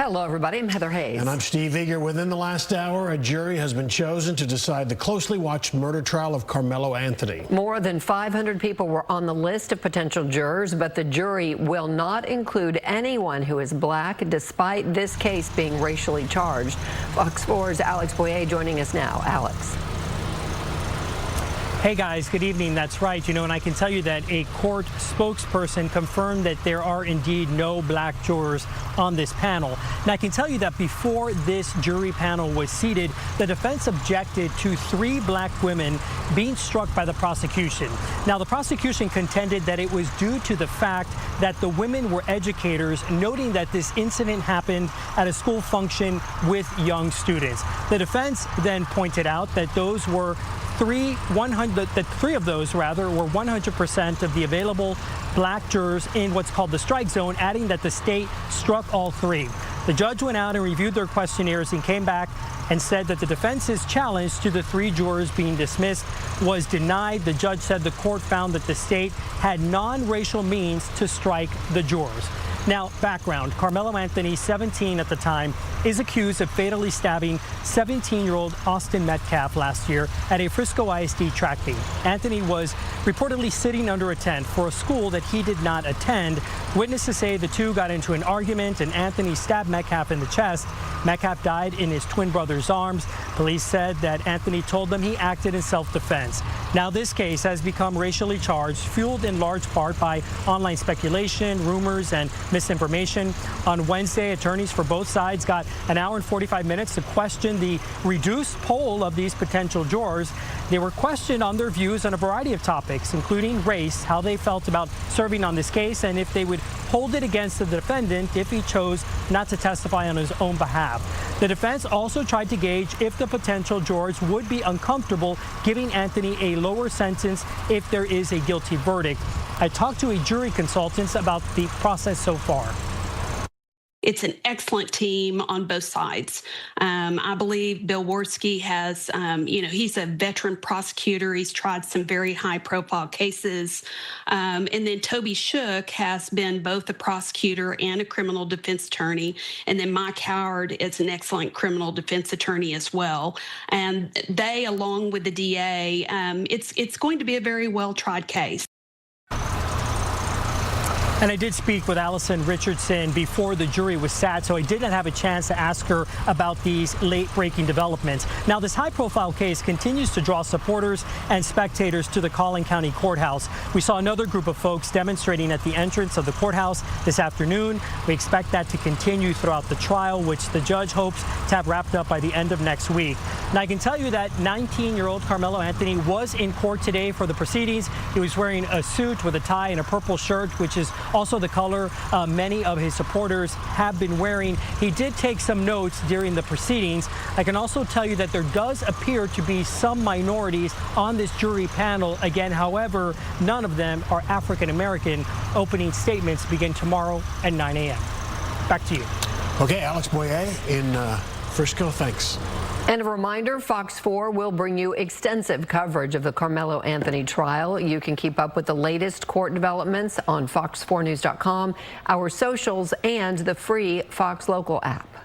Hello, everybody. I'm Heather Hayes. And I'm Steve Eager. Within the last hour, a jury has been chosen to decide the closely watched murder trial of Karmelo Anthony. More than 500 people were on the list of potential jurors, but the jury will not include anyone who is black, despite this case being racially charged. Fox 4's Alex Boyer joining us now. Alex. Hey guys, good evening. That's right. And I can tell you that a court spokesperson confirmed that there are indeed no black jurors on this panel. And I can tell you that before this jury panel was seated, the defense objected to 3 black women being struck by the prosecution. Now, the prosecution contended that it was due to the fact that the women were educators, noting that this incident happened at a school function with young students. The defense then pointed out that those were three of those were 100% of the available black jurors in what's called the strike zone, adding that the state struck all 3. The judge went out and reviewed their questionnaires and came back and said that the defense's challenge to the 3 jurors being dismissed was denied. The judge said the court found that the state had non-racial means to strike the jurors. Now, background. Karmelo Anthony, 17 at the time, is accused of fatally stabbing 17-year-old Austin Metcalf last year at a Frisco ISD track meet. Anthony was reportedly sitting under a tent for a school that he did not attend. Witnesses say the two got into an argument and Anthony stabbed Metcalf in the chest. Metcalf died in his twin brother's arms. Police said that Anthony told them he acted in self-defense. Now, this case has become racially charged, fueled in large part by online speculation, rumors, and misinformation. On Wednesday, attorneys for both sides got an hour and 45 minutes to question the reduced poll of these potential jurors. They were questioned on their views on a variety of topics, including race, how they felt about serving on this case, and if they would hold it against the defendant if he chose not to testify on his own behalf. The defense also tried to gauge if the potential jurors would be uncomfortable giving Anthony a lower sentence if there is a guilty verdict. I talked to a jury consultant about the process so far. It's an excellent team on both sides. I believe Bill Worski has, he's a veteran prosecutor. He's tried some very high-profile cases. And then Toby Shook has been both a prosecutor and a criminal defense attorney. And then Mike Howard is an excellent criminal defense attorney as well. And they, along with the DA, it's going to be a very well-tried case. And I did speak with Allison Richardson before the jury was sat, so I did not have a chance to ask her about these late-breaking developments. Now, this high-profile case continues to draw supporters and spectators to the Collin County Courthouse. We saw another group of folks demonstrating at the entrance of the courthouse this afternoon. We expect that to continue throughout the trial, which the judge hopes to have wrapped up by the end of next week. Now, I can tell you that 19-year-old Karmelo Anthony was in court today for the proceedings. He was wearing a suit with a tie and a purple shirt, which is also the color many of his supporters have been wearing. He did take some notes during the proceedings. I can also tell you that there does appear to be some minorities on this jury panel. Again, however, none of them are African American. Opening statements begin tomorrow at 9 a.m. Back to you. Okay, Alex Boyer in Frisco, thanks. And a reminder, Fox 4 will bring you extensive coverage of the Karmelo Anthony trial. You can keep up with the latest court developments on fox4news.com, our socials, and the free Fox Local app.